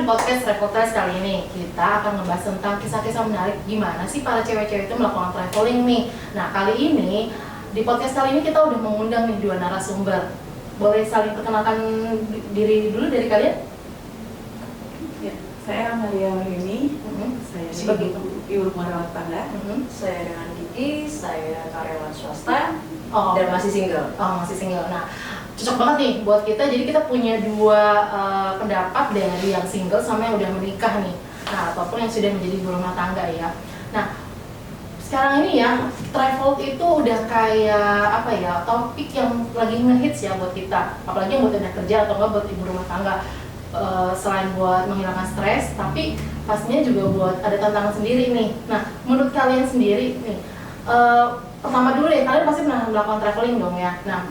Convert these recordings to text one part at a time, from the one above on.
di podcast Reportage kali ini kita akan membahas tentang kisah-kisah menarik gimana sih para cewek-cewek itu melakukan traveling nih. Nah, kali ini di podcast kali ini kita udah mengundang nih 2 narasumber. Boleh saling perkenalkan diri dulu dari kalian? Ya, saya Maria Marini, saya Sebagai ibu rumah rawat tangga. Saya dengan Kiki, saya karyawan swasta Oh, dan masih single. masih single. Nah, cocok banget nih buat kita. Jadi kita punya 2 pendapat dari yang single sama yang udah menikah nih. Nah, ataupun yang sudah menjadi ibu rumah tangga ya. Nah, sekarang ini ya, travel itu udah kayak apa ya, topik yang lagi ngehits ya buat kita. Apalagi yang buat anak kerja atau enggak buat ibu rumah tangga. Selain buat menghilangkan stres, tapi pastinya juga buat ada tantangan sendiri nih. Nah, menurut kalian sendiri nih, pertama dulu ya, kalian pasti pernah melakukan traveling dong ya. Nah,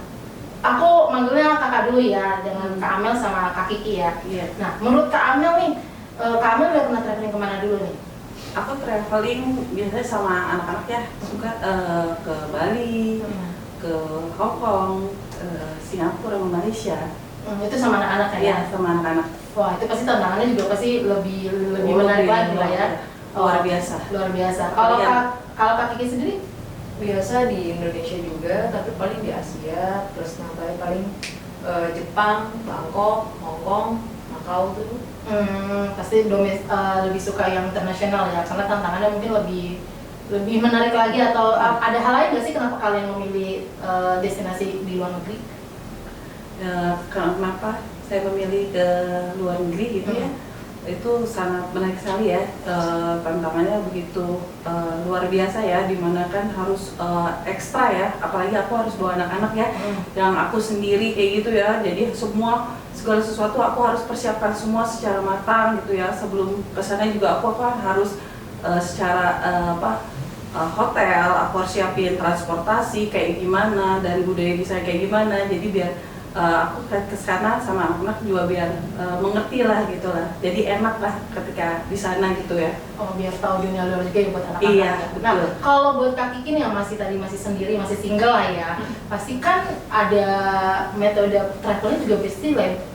aku manggilnya kakak dulu ya, dengan Kak Amel sama Kak Kiki ya. Iya. Nah, menurut Kak Amel nih, Kak Amel udah pernah traveling kemana dulu nih? Aku traveling biasanya sama anak-anak ya, suka ke Bali, ke Hong Kong, Singapura, sama Malaysia. Itu sama anak-anak ya? Iya, sama anak-anak. Wah, itu pasti tantangannya juga pasti lebih menarik lagi lah ya. Luar biasa. Luar biasa. Kalau Kak Kiki sendiri? Biasa di Indonesia juga, tapi paling di Asia, terus namanya paling Jepang, Bangkok, Hong Kong, Macau tuh. Pasti lebih suka yang internasional ya, karena tantangannya mungkin lebih menarik lagi. Atau ada hal lain nggak sih kenapa kalian memilih destinasi di luar negeri? Kenapa saya memilih ke luar negeri gitu ya? Itu sangat menarik sekali ya, tantangannya begitu luar biasa ya, dimana kan harus ekstra ya, apalagi aku harus bawa anak-anak ya, yang aku sendiri kayak gitu ya, jadi segala sesuatu aku harus persiapkan semua secara matang gitu ya, sebelum kesana juga aku kan harus secara hotel, aku harus siapin transportasi kayak gimana, dan budaya di sana kayak gimana, jadi biar aku ke sana sama anak-anak juga biar mengerti lah gitu lah, jadi enak lah ketika di sana gitu ya. Oh, biar tahu dunia luar juga ya buat anak-anak. Iya, ya. betul. Nah, kalau buat Kak Kiki nih yang masih sendiri, masih single lah ya, pasti kan ada metode travelnya juga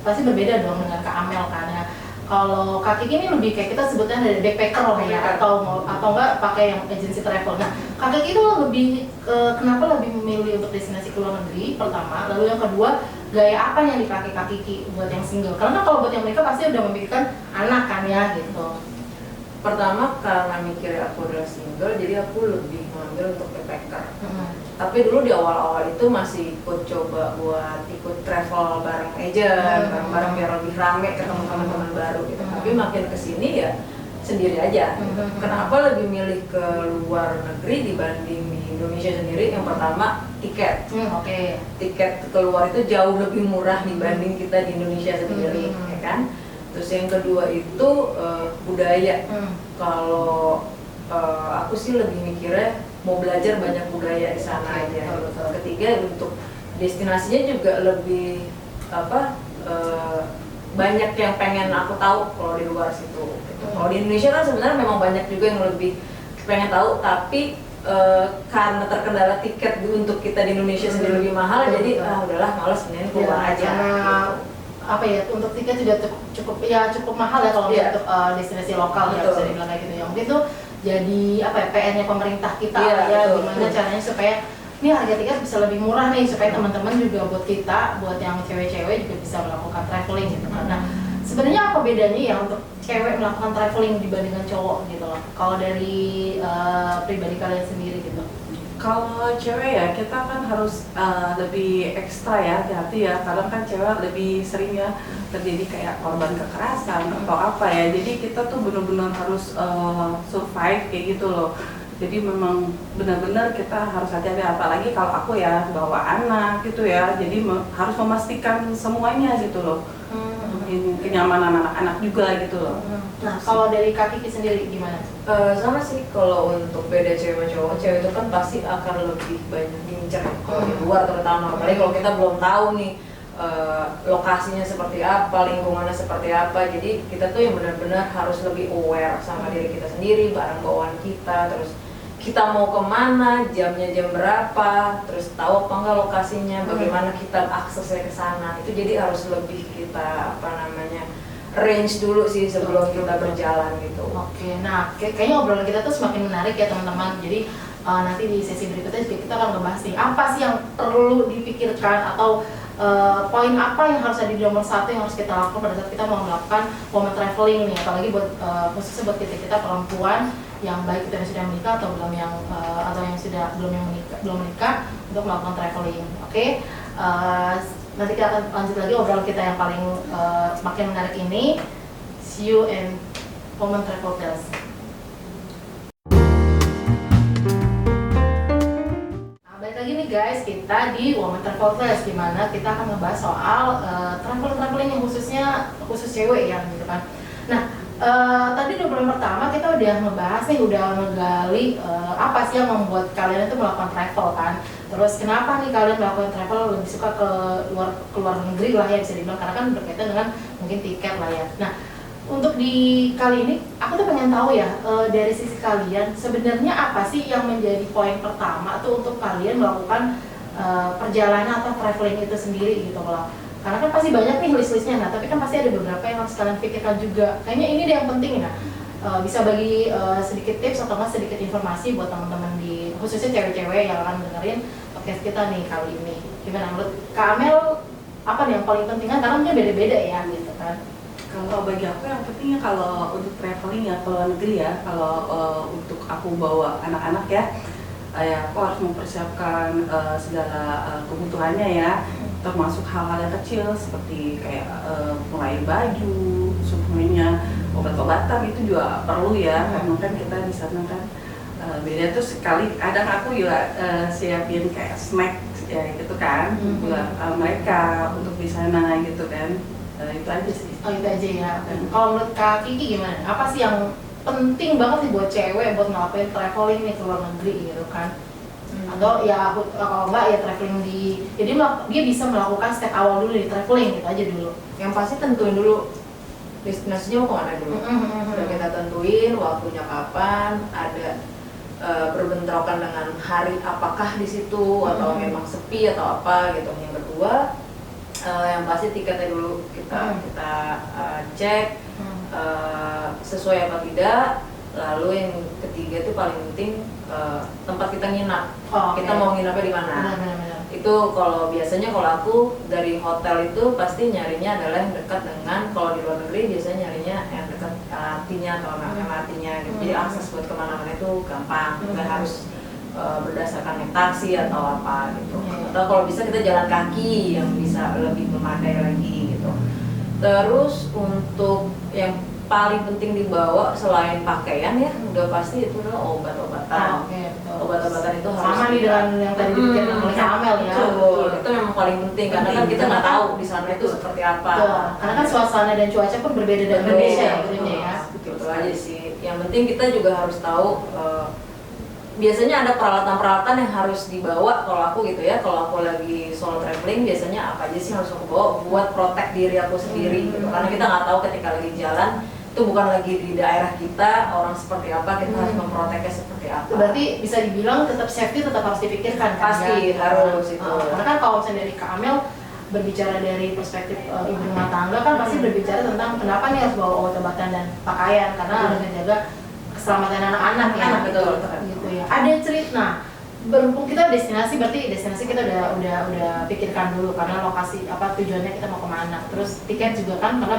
pasti berbeda dong dengan Kak Amel kan ya. Kalau Kak Kiki ini lebih kayak kita sebutnya dari backpacker lah ya, atau enggak pakai yang agency travel. Nah, Kak Kiki itu lebih kenapa lebih memilih untuk destinasi ke luar negeri pertama, lalu yang kedua gaya apa yang dipakai Kak Kiki buat yang single? Karena kalau buat yang mereka pasti udah memikirkan anak kan ya gitu. Pertama karena mikirnya aku udah single, jadi aku lebih mengambil untuk backpacker. Tapi dulu di awal-awal itu masih coba buat ikut travel bareng agent, bareng-bareng biar lebih rame ketemu teman-teman baru gitu. Tapi makin kesini ya sendiri aja. Kenapa lebih milih ke luar negeri dibanding di Indonesia sendiri? Yang pertama tiket. Tiket keluar itu jauh lebih murah dibanding kita di Indonesia sendiri, ya kan? Terus yang kedua itu budaya. Kalau aku sih lebih mikirnya mau belajar banyak budaya di sana aja. Ketiga untuk destinasinya juga lebih banyak yang pengen aku tahu kalau di luar situ. Kalau di Indonesia kan sebenarnya memang banyak juga yang lebih pengen tahu, tapi karena terkendala tiket untuk kita di Indonesia sendiri lebih mahal, jadi udahlah malas mending keluar aja. Karena apa ya, untuk tiket juga cukup mahal ya kalau untuk destinasi lokal ya, bisa dibilang kayak gitu ya. Mungkin tuh jadi apa ya, PR-nya pemerintah kita gimana caranya supaya ini harga tiket bisa lebih murah nih, supaya teman-teman juga buat kita, buat yang cewek-cewek juga bisa melakukan traveling gitu kan. Nah, sebenarnya apa bedanya ya untuk cewek melakukan traveling dibandingkan cowok gitu loh? Kalau dari pribadi kalian sendiri gitu? Kalau cewek ya kita kan harus lebih ekstra ya, hati-hati ya, karena kan cewek lebih sering ya terjadi kayak korban kekerasan atau apa ya, jadi kita tuh benar-benar harus survive kayak gitu loh. Jadi memang benar-benar kita harus hati-hati, apalagi kalau aku ya bawa anak gitu ya, jadi harus memastikan semuanya gitu loh. Kenyamanan anak-anak juga gitu loh. Nah, kalau dari Kak Kiki sendiri gimana? Sama sih, kalau untuk beda cewek sama cowok, cewek itu kan pasti akan lebih banyak diincar kalau di luar terutama. Apalagi kalau kita belum tahu nih lokasinya seperti apa, lingkungannya seperti apa. Jadi kita tuh yang benar-benar harus lebih aware sama diri kita sendiri, barang bawaan kita, terus kita mau kemana, jamnya jam berapa, terus tahu apa enggak lokasinya, bagaimana kita aksesnya ke sana. Itu jadi harus lebih kita range dulu sih sebelum kita berjalan gitu. Oke, nah kayaknya obrolan kita tuh semakin menarik ya teman-teman. Jadi nanti di sesi berikutnya juga kita akan ngebahas nih apa sih yang perlu dipikirkan atau poin apa yang harus ada di nomor satu yang harus kita lakukan pada saat kita mau melakukan woman traveling nih, apalagi buat khususnya buat kita perempuan yang baik kita yang sudah menikah atau belum yang atau yang sudah belum menikah untuk melakukan traveling. Oke. Nanti kita akan lanjut lagi obrolan kita yang paling semakin menarik ini. See you in Woman Travel Tales. Nah, balik lagi nih guys, kita di Woman Travel Tales di mana kita akan ngebahas soal traveling yang khusus cewek ya gitu kan. Nah, tadi di obrolan pertama kita udah ngebahas nih, udah ngegali apa sih yang membuat kalian itu melakukan travel kan. Terus kenapa nih kalian melakukan travel lebih suka ke luar negeri lah ya bisa dibilang, karena kan berkaitan dengan mungkin tiket lah ya. Nah, untuk di kali ini aku tuh pengen tahu ya dari sisi kalian sebenarnya apa sih yang menjadi poin pertama tuh untuk kalian melakukan perjalanan atau traveling itu sendiri gitu loh. Karena kan pasti banyak nih list-listnya, nah tapi kan pasti ada beberapa yang harus kalian pikirkan juga. Kayaknya ini deh yang penting ya. Bisa bagi sedikit tips atau nggak sedikit informasi buat teman-teman di khususnya cewek-cewek yang akan dengerin podcast kita nih kali ini. Gimana menurut Kak Amel, apa nih yang paling penting kan karena mungkin beda-beda ya gitu kan. Kalau bagi aku yang pentingnya kalau untuk traveling ya ke luar negeri ya, kalau untuk aku bawa anak-anak ya aku harus mempersiapkan segala kebutuhannya ya, termasuk hal-hal yang kecil seperti kayak mulai baju, suplemennya, obat-obatan itu juga perlu ya, karena kan kita di sana kan beda tuh sekali. Kadang aku juga siapin kayak snack ya gitu kan buat mereka untuk di sana gitu kan. Itu aja sih. Oh itu aja ya. Kalau menurut Kak Kiki gimana? Apa sih yang penting banget nih buat cewek buat ngelakuin traveling nih ke luar negeri gitu kan? Atau ya kalau enggak ya traveling jadi dia bisa melakukan step awal dulu di traveling gitu aja dulu. Yang pasti tentuin dulu destinasinya mau kemana dulu. Udah kita tentuin waktunya kapan, ada berbentrokan dengan hari apakah di situ atau memang sepi atau apa gitu. Yang kedua yang pasti tiketnya dulu kita cek sesuai apa tidak. Lalu yang ketiga itu paling penting tempat kita nginap. Kita mau nginapnya di mana? Benar. Itu kalau biasanya kalau aku dari hotel itu pasti nyarinya adalah yang dekat dengan, kalau di luar negeri biasanya nyarinya yang dekat LRT-nya atau MRT-nya gitu. Jadi akses buat kemana-mana itu gampang, nggak harus berdasarkan naik taksi atau apa gitu. Atau kalau bisa kita jalan kaki yang bisa lebih memadai lagi gitu. Terus untuk yang paling penting dibawa selain pakaian ya udah pasti itu adalah obat-obatan. Obat-obatan itu harus sama nih dengan yang tadi dipikirkan oleh Kak Amel ya. Betul, itu memang paling penting karena kan kita nggak tahu di sana itu seperti apa. Betul. Karena kan suasana dan cuaca pun berbeda dengan Indonesia tentunya ya. Itu aja sih. Yang penting kita juga harus tahu biasanya ada peralatan-peralatan yang harus dibawa. Kalau aku gitu ya, kalau aku lagi solo traveling biasanya apa aja sih harus aku bawa buat protect diri aku sendiri gitu. Karena kita nggak tahu ketika lagi jalan itu bukan lagi di daerah kita, orang seperti apa, kita harus memproteknya seperti apa. Berarti bisa dibilang tetap safety tetap harus dipikirkan kan? Pasti ya? harus itu. Karena kan kalau misalnya dari Kak Amel berbicara dari perspektif ibu rumah tangga kan pasti berbicara tentang kenapa nih harus bawa obat-obatan dan pakaian karena harus menjaga keselamatan anak-anak ya. Betul. Gitu ya. Ada cerita. Berhubung kita destinasi, berarti destinasi kita udah pikirkan dulu karena lokasi apa tujuannya kita mau kemana. Terus tiket juga kan karena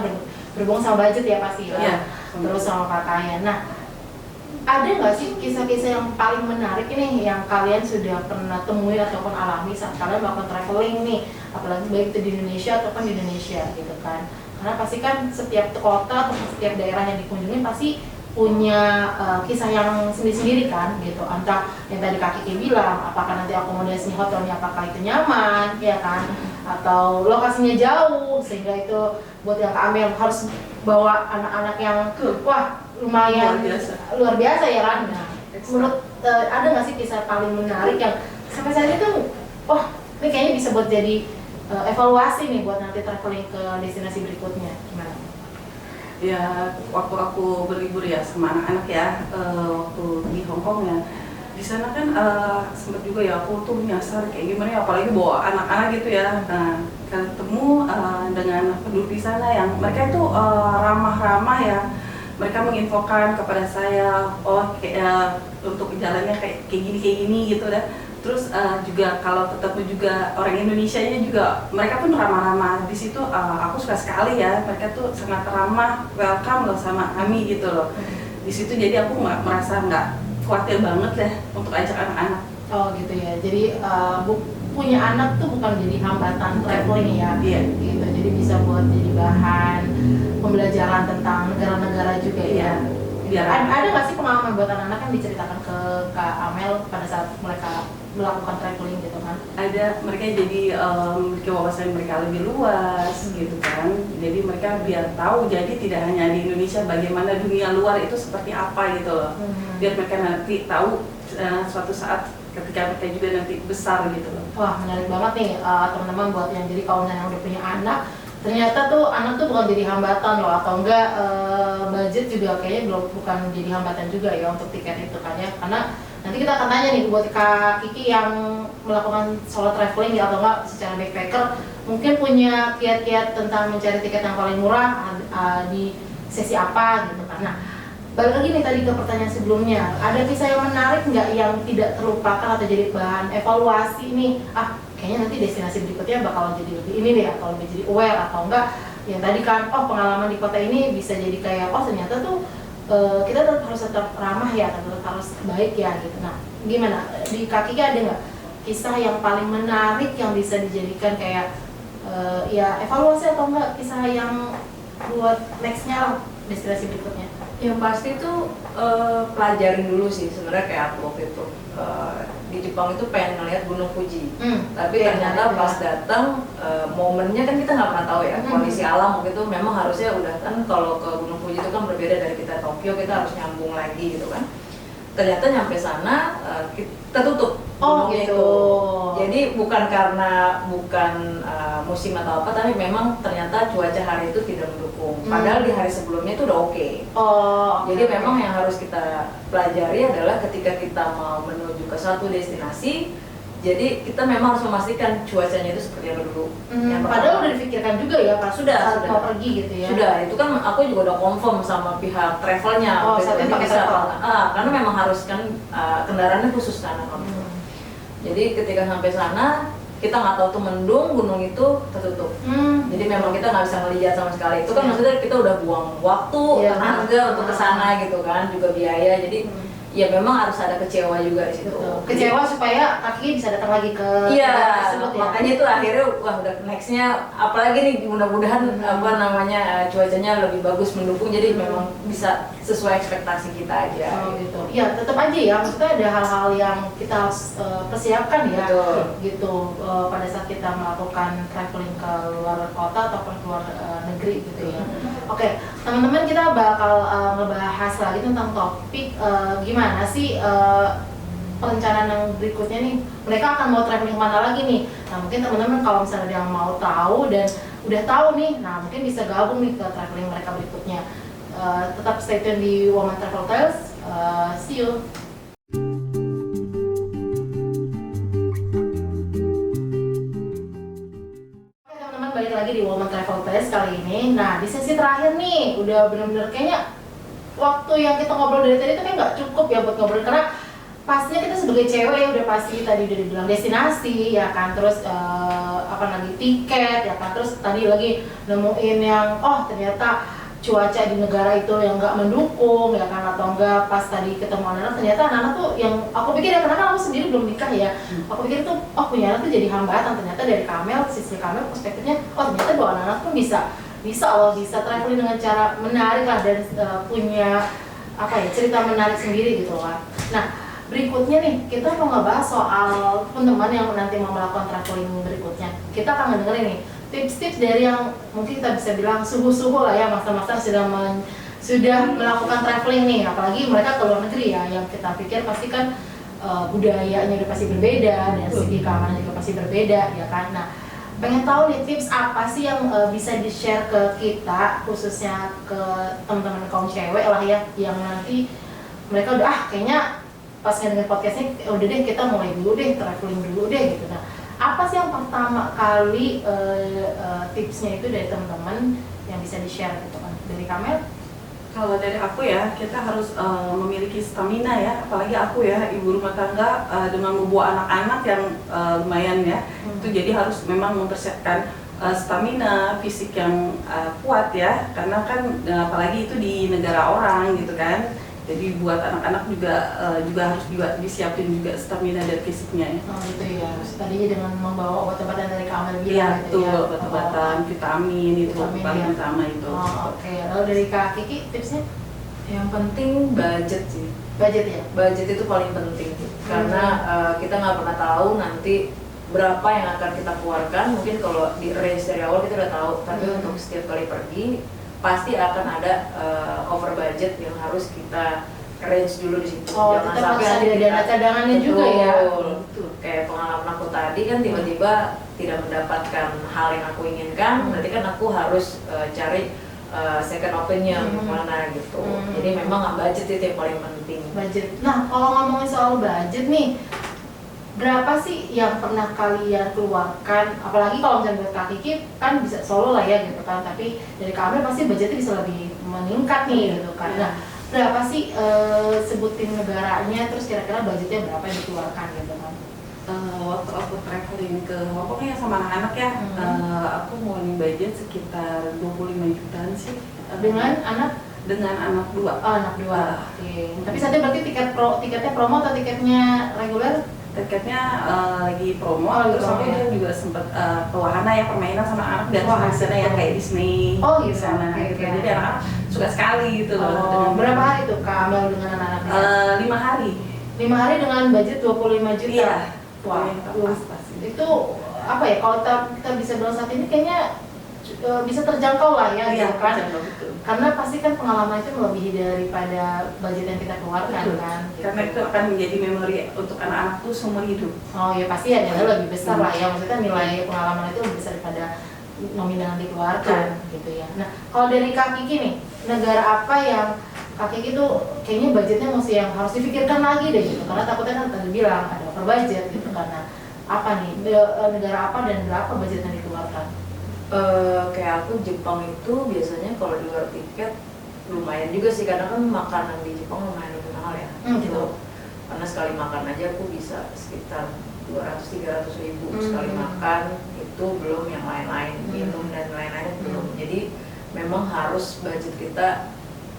berhubung sama budget ya pasti lah. Terus sama pakaian. Nah, ada nggak sih kisah-kisah yang paling menarik ini yang kalian sudah pernah temui ataupun alami saat kalian melakukan traveling nih, apalagi baik itu di Indonesia ataupun di Indonesia gitu kan? Karena pasti kan setiap kota atau setiap daerah yang dikunjungi pasti punya kisah yang sendiri-sendiri kan gitu. Entah yang tadi Kak Kiki bilang apakah nanti akomodasi hotelnya apakah itu nyaman ya kan, atau lokasinya jauh sehingga itu buat yang Kak Amel harus bawa anak-anak yang wah lumayan luar biasa ya kan. Nah, menurut ada nggak sih kisah paling menarik yang sampai saat itu wah ini kayaknya bisa buat jadi evaluasi nih buat nanti traveling ke destinasi berikutnya gimana? Ya waktu aku berlibur ya sama anak-anak ya, waktu di Hong Kong ya, di sana kan sempat juga ya aku tuh nyasar kayak gimana ya, apalagi bawa anak-anak gitu ya. Nah ketemu dengan penduduk di sana yang mereka itu ramah-ramah ya. Mereka menginfokan kepada saya, untuk jalannya kayak gini gitu deh. Terus juga kalau ketemu juga orang Indonesianya juga mereka pun ramah-ramah. Di situ aku suka sekali ya, mereka tuh sangat ramah, welcome loh sama kami gitu loh. Di situ jadi aku merasa nggak khawatir banget deh untuk ajak anak-anak. Oh gitu ya, jadi punya anak tuh bukan jadi hambatan traveling ya. Iya. Gitu, jadi bisa buat jadi bahan pembelajaran tentang negara-negara juga ya. Biar Ada nggak sih pengalaman buat anak-anak yang diceritakan ke Kak Amel pada saat mereka melakukan traveling gitu kan? ada, mereka jadi memiliki wawasan mereka lebih luas gitu kan. Jadi mereka biar tahu, jadi tidak hanya di Indonesia, bagaimana dunia luar itu seperti apa gitu loh. Biar mereka nanti tahu suatu saat ketika mereka juga nanti besar gitu loh. Wah menarik banget nih teman-teman buat yang jadi kaum yang udah punya anak. Ternyata tuh anak tuh bukan jadi hambatan loh, atau enggak budget juga kayaknya bukan jadi hambatan juga ya untuk tiket itu kan ya. Karena nanti kita akan tanya nih buat Kak Kiki yang melakukan solo traveling ya, atau enggak secara backpacker, mungkin punya kiat-kiat tentang mencari tiket yang paling murah di sesi apa gitu kan. Nah, balik lagi nih tadi ke pertanyaan sebelumnya, ada kisah yang menarik nggak yang tidak terlupakan atau jadi bahan evaluasi nih? Kayaknya nanti destinasi berikutnya bakal jadi lebih ini deh, atau lebih jadi aware, atau enggak yang tadi kan, pengalaman di kota ini bisa jadi kayak, ternyata tuh kita harus tetap ramah ya, tetap harus baik ya gitu. Nah, gimana? Di Kak Kiki ada nggak kisah yang paling menarik yang bisa dijadikan kayak ya evaluasi, atau enggak kisah yang buat nextnya lah destinasi berikutnya? Yang pasti tuh pelajarin dulu sih sebenarnya, kayak aku waktu itu di Jepang itu pengen ngeliat Gunung Fuji, tapi ternyata pas datang momennya kan kita nggak pernah tahu ya, kondisi alam waktu itu memang harusnya udah kan, kalau ke Gunung Fuji itu kan berbeda dari kita Tokyo, kita harus nyambung lagi gitu kan. Ternyata nyampe sana kita tutup gunungnya gitu. itu. Jadi bukan karena musim atau apa, tapi memang ternyata cuaca hari itu tidak mendukung. Padahal di hari sebelumnya itu udah oke. Jadi memang yang harus kita pelajari adalah ketika kita mau menuju ke suatu destinasi, jadi kita memang harus memastikan cuacanya itu seperti apa dulu. Padahal udah dipikirkan juga ya pas sudah mau pergi gitu ya. Sudah, itu kan aku juga udah confirm sama pihak travelnya. Saat itu pakai travel. Karena memang harus kan kendaraannya khusus kan. Jadi ketika sampai sana kita nggak tahu tuh mendung, gunung itu tertutup. Jadi memang kita nggak bisa ngelihat sama sekali. Itu kan maksudnya kita udah buang waktu, tenaga untuk kesana gitu kan, juga biaya. Jadi ya memang harus ada kecewa juga di situ. Kecewa supaya kaki bisa datang lagi ke tersebut ya. Makanya itu akhirnya udah nextnya apalagi nih, mudah-mudahan cuacanya lebih bagus mendukung, jadi memang bisa sesuai ekspektasi kita aja. Gitu. Ya tetap aja ya, maksudnya ada hal-hal yang kita harus persiapkan ya. Gitu pada saat kita melakukan traveling ke luar kota ataupun ke luar negeri gitu ya. Oke, teman-teman, kita bakal ngebahas lagi tentang topik gimana sih perencanaan yang berikutnya nih, mereka akan mau traveling kemana lagi nih. Nah mungkin teman-teman kalau misalnya ada yang mau tahu dan udah tahu nih, nah mungkin bisa gabung nih ke traveling mereka berikutnya. Tetap stay tune di Woman Travel Tales. See you. Oke teman-teman, balik lagi di Woman Travel Tales kali ini. Nah di sesi terakhir nih, udah bener-bener kayaknya waktu yang kita ngobrol dari tadi itu kayak nggak cukup ya buat ngobrol, karena pastinya kita sebagai cewek ya udah pasti tadi udah dibilang destinasi ya kan, terus tiket ya kan, terus tadi lagi nemuin yang ternyata cuaca di negara itu yang nggak mendukung ya kan, atau enggak pas tadi ketemu anak-anak, ternyata anak-anak tuh yang aku pikir ya, karena kan aku sendiri belum nikah ya, aku pikir tuh punya anak tuh jadi hambatan. Ternyata dari sisi Kamel perspektifnya, ternyata dua anak-anak pun bisa traveling dengan cara menarik lah, dan punya cerita menarik sendiri gitu lah. Nah berikutnya nih kita mau ngebahas soal teman-teman yang nanti mau melakukan traveling berikutnya. Kita akan mendengar nih tips-tips dari yang mungkin kita bisa bilang suhu-suhu lah ya, master-master sudah melakukan traveling nih, apalagi mereka ke luar negeri ya, yang kita pikir pasti kan budayanya udah pasti berbeda, dan segi keamanan juga pasti berbeda ya kan. Nah pengen tahu nih tips apa sih yang bisa di-share ke kita, khususnya ke teman-teman kaum cewek lah ya, yang nanti mereka udah kayaknya pas ngedenger podcast ini udah deh kita mulai dulu deh, traveling dulu deh gitu. Nah apa sih yang pertama kali tipsnya itu dari teman-teman yang bisa di-share gitu kan? Dari Kamel? Kalau dari aku ya, kita harus memiliki stamina ya, apalagi aku ya, ibu rumah tangga dengan membawa anak-anak yang lumayan ya, itu jadi harus memang mempersiapkan stamina fisik yang kuat ya, karena kan apalagi itu di negara orang gitu kan, jadi buat anak-anak juga harus juga disiapin juga stamina dan fisiknya ya. Oh gitu ya, tadinya dengan membawa obat-obatan dari Kamel Iya, bilang gitu betul, ya. obat-obatan, vitamin itu Vitamin, paling ya. utama itu. Oh, oke. Lalu dari Kak Kiki tipsnya? Yang penting budget sih. Budget ya? Budget itu paling penting karena kita nggak pernah tahu nanti berapa yang akan kita keluarkan. Mungkin kalau di range dari awal kita udah tahu, tapi untuk setiap kali pergi pasti akan ada over budget yang harus kita range dulu di situ. Oh, tetap harus ada dana cadangannya juga ya. Betul. Kayak pengalaman aku tadi kan tiba-tiba tidak mendapatkan hal yang aku inginkan, berarti kan aku harus cari second opinion mana gitu. Jadi memang budget itu yang paling penting. Budget. Nah, kalau ngomongin soal budget nih, berapa sih yang pernah kalian keluarkan? Apalagi kalau misalnya buat Kak Kiki kan bisa solo lah ya gitu kan, tapi dari Kamel pasti budgetnya bisa lebih meningkat nih gitu kan. Nah, berapa sih sebutin negaranya, terus kira-kira budgetnya berapa yang dikeluarkan gitu kan? Waktu aku traveling ke Hong Kong ya sama anak-anak ya, aku ngeluarin budget sekitar 25 jutaan sih. Dengan anak? Dengan anak 2. Oh, anak 2. Oke. Tapi saatnya berarti tiketnya promo atau tiketnya reguler? Tiketnya lagi promo, Oh, terus aku juga sempat ke wahana ya, permainan sama anak dan di sana ya kayak Disney. Oh gitu. Di sana gitu. Okay. Jadi anak-anak suka sekali gitu loh. Oh, berapa hari tuh Kamel dengan anak-anaknya? 5 hari. 5 hari dengan budget 25 juta. Iya. Wah, pas. itu apa ya? Kalau kita bisa bilang saat ini kayaknya bisa terjangkau lah ya, gitu kan? Betul. Karena pasti kan pengalaman itu melebihi daripada budget yang kita keluarkan kan. Gitu. Karena itu akan menjadi memori untuk anak-anak tuh seumur hidup. Oh ya pasti ada lebih besar lah ya. Maksudnya nilai pengalaman itu lebih besar daripada nominal yang dikeluarkan gitu ya. Nah, kalau dari Kak Kiki nih, negara apa yang Kak Kiki tuh kayaknya budgetnya mesti yang harus dipikirkan lagi deh gitu, karena takutnya kan tadi bilang ada over budget gitu. Karena apa nih, negara apa dan berapa budget yang dikeluarkan? Kayak aku Jepang itu biasanya kalau di luar tiket lumayan juga sih, karena kan makanan di Jepang lumayan lebih mahal ya. Gitu. Karena sekali makan aja aku bisa sekitar 200-300 ribu sekali makan, itu belum yang lain-lain, minum dan lain-lain belum. Jadi memang harus budget kita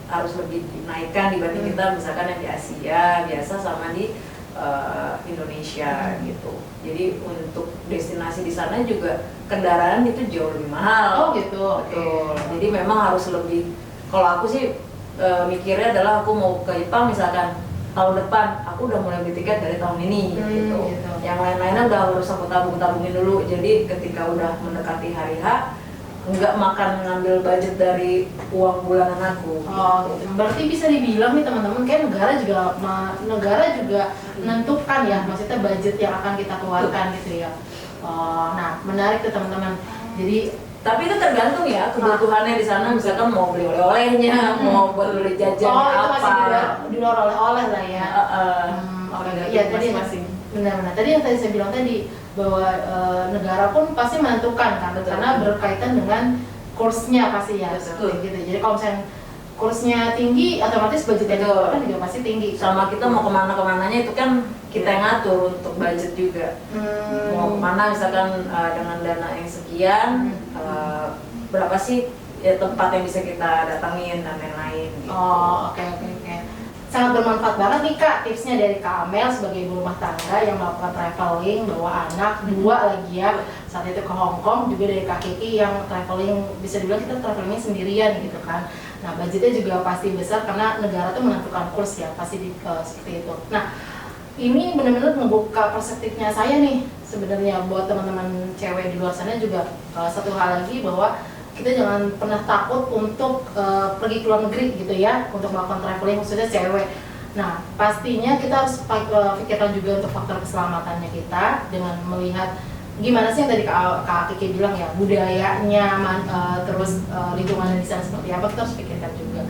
harus lebih dinaikkan dibanding kita misalkan yang di Asia biasa sama di Indonesia gitu. Jadi untuk destinasi di sana juga kendaraan itu jauh lebih mahal. Oh gitu. Betul. Jadi memang harus lebih. Kalau aku sih mikirnya adalah aku mau ke Jepang misalkan tahun depan, aku udah mulai beli tiket dari tahun ini gitu. Yang lain-lainnya udah harus aku tabungin dulu. Jadi ketika udah mendekati hari H, nggak makan ngambil budget dari uang bulanan aku. Oh, gitu. Berarti bisa dibilang nih teman-teman, kayak negara juga menentukan ya, maksudnya budget yang akan kita keluarkan gitu ya. Nah, menarik tuh teman-teman. Jadi tapi itu tergantung ya kebutuhannya di sana, misalkan mau beli oleh-olehnya, mau buat beli jajan itu apa. masih di luar oleh-oleh lah ya. Oke. Ya tadi masing-masing. Benar-benar. Tadi yang tadi saya bilang tadi bahwa negara pun pasti menentukan kan, karena berkaitan dengan kursnya pasti ya. Betul. Gitu. Jadi kalau misalnya kursnya tinggi, otomatis budget yang dikeluarkan juga pasti tinggi. Sama kita mau kemana-kemananya itu kan kita yang ngatur untuk budget juga. Mau kemana misalkan dengan dana yang sekian, berapa sih ya tempat yang bisa kita datangin dan lain-lain gitu. Oh, oke. Sangat bermanfaat banget nih Kak tipsnya dari Kak Amel sebagai ibu rumah tangga yang melakukan traveling, bawa anak 2 lagi ya, saat itu ke Hong Kong, juga dari Kak Kiki yang traveling, bisa dibilang kita travelingnya sendirian gitu kan. Nah budgetnya juga pasti besar karena negara tuh menentukan kurs ya, pasti seperti itu. Nah ini benar-benar membuka perspektifnya saya nih sebenarnya buat teman-teman cewek di luar sana juga. Satu hal lagi bahwa kita jangan pernah takut untuk pergi ke luar negeri gitu ya, untuk melakukan traveling khususnya cewek. Nah pastinya kita harus pikirkan juga untuk faktor keselamatannya kita dengan melihat gimana sih yang tadi Kak Kiki bilang ya, budayanya, terus lingkungannya di sana seperti apa, kita harus pikirkan juga.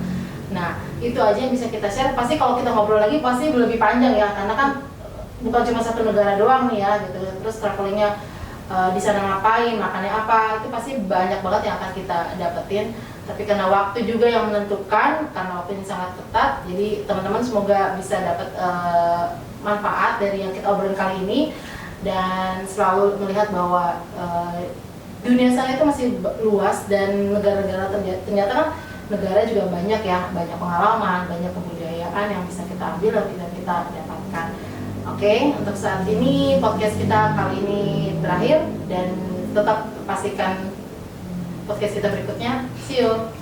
Nah itu aja yang bisa kita share. Pasti kalau kita ngobrol lagi pasti lebih panjang ya, karena kan bukan cuma satu negara doang nih ya gitu. Terus travelingnya di sana ngapain, makannya apa, itu pasti banyak banget yang akan kita dapetin. Tapi karena waktu juga yang menentukan, karena waktu ini sangat ketat, jadi teman-teman semoga bisa dapat manfaat dari yang kita obrolin kali ini, dan selalu melihat bahwa dunia sana itu masih luas, dan negara-negara ternyata kan negara juga banyak ya, banyak pengalaman, banyak kebudayaan yang bisa kita ambil dan kita dapatkan. Oke, untuk saat ini podcast kita kali ini berakhir, dan tetap pastikan podcast kita berikutnya. See you.